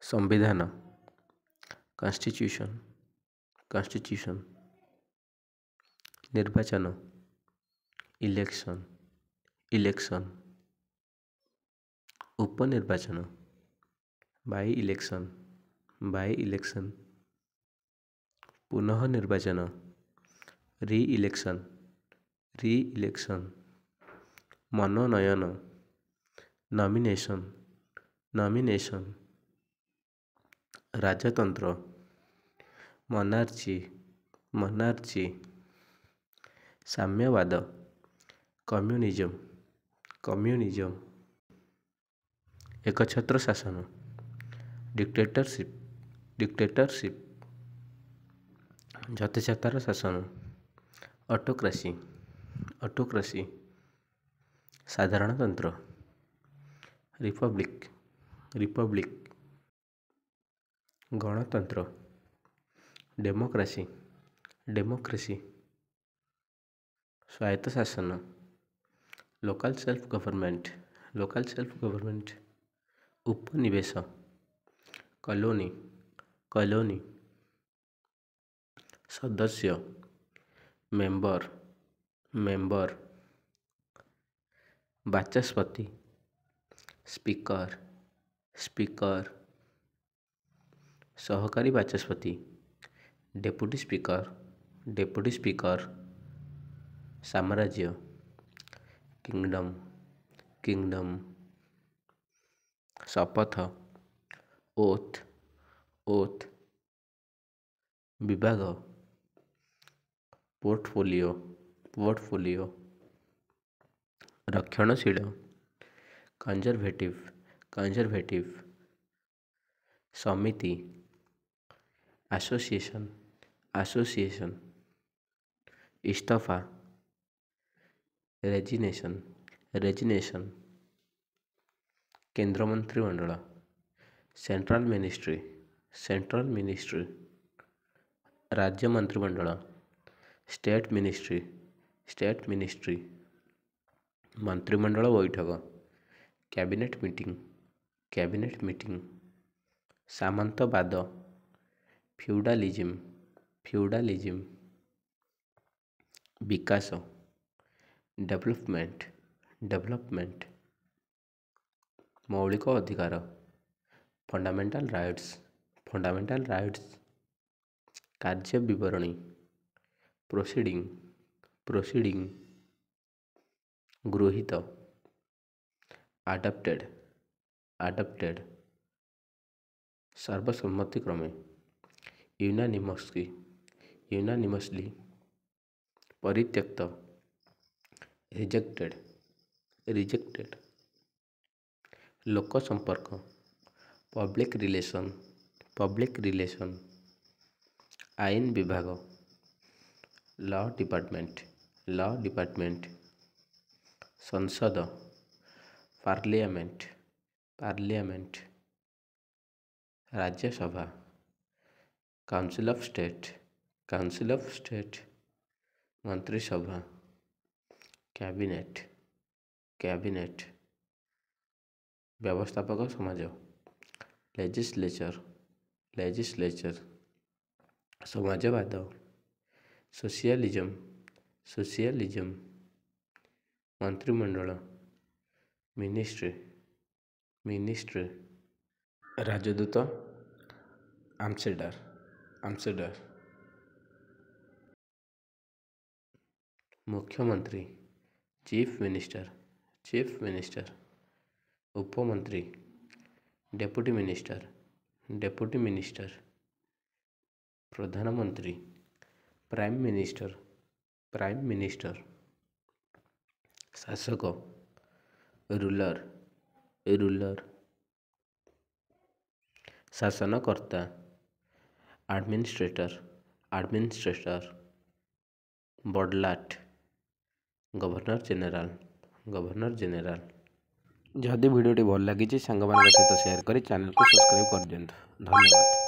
संविधान constitution constitution निर्वाचन election election उपनिर्वाचन by election पुनः निर्वाचन री इलेक्शन मनोनयन नॉमिनेशन राजतंत्र मोनार्ची साम्यवाद कम्युनिज्म एकछत्र शासन डिक्टेटरशिप जतिसत्तार शासन ऑटोक्रेसी साधारणतंत्र रिपब्लिक गणतंत्र डेमोक्रेसी स्वायत्त शासन लोकल सेल्फ गवर्नमेंट उपनिवेश कॉलोनी सदस्य मेंबर वाचस्पति स्पीकर सहकारी वाचस्पति डेप्यूटी स्पीकर साम्राज्य किंगडम शपथ ओथ विभाग पोर्टफोलियो रक्षणशील कंजर्वेटिव समिति एसोसिएशन इस्तफा रेजिग्नेशन केंद्र मंत्रिमंडल सेंट्रल मिनिस्ट्री राज्य मंत्रिमंडल स्टेट मिनिस्ट्री मंत्रिमंडल बैठक कैबिनेट मीटिंग सामंतवाद फ्यूडालिज्म विकास डेवलपमेंट मौलिक अधिकार फंडामेंटल राइट्स कार्य विवरणी प्रोसीडिंग गृहीत अडॉप्टेड सर्वसम्मतिक्रमे यूनानिमसली परित्यक्त रिजेक्टेड लोक संपर्क पब्लिक रिलेशन आईन विभाग लॉ डिपार्टमेंट संसद parliament Rajya Sabha council of state मंत्रिसभा कैबिनेट व्यवस्थापक समाज लेजिस्लेचर समाजवाद सोशलिज्म मंत्रिमंडल मिनिस्ट्री राजदूत एम्बेसडर मुख्यमंत्री चीफ मिनिस्टर उपमंत्री डेप्यूटी मिनिस्टर प्रधानमंत्री प्राइम मिनिस्टर शासक रूलर शासनकर्ता एडमिनिस्ट्रेटर बड़लाट गवर्नर जनरल जदि वीडियो भल लगी सांग सहित शेयर कर चैनल को सब्सक्राइब कर दियंतु। धन्यवाद।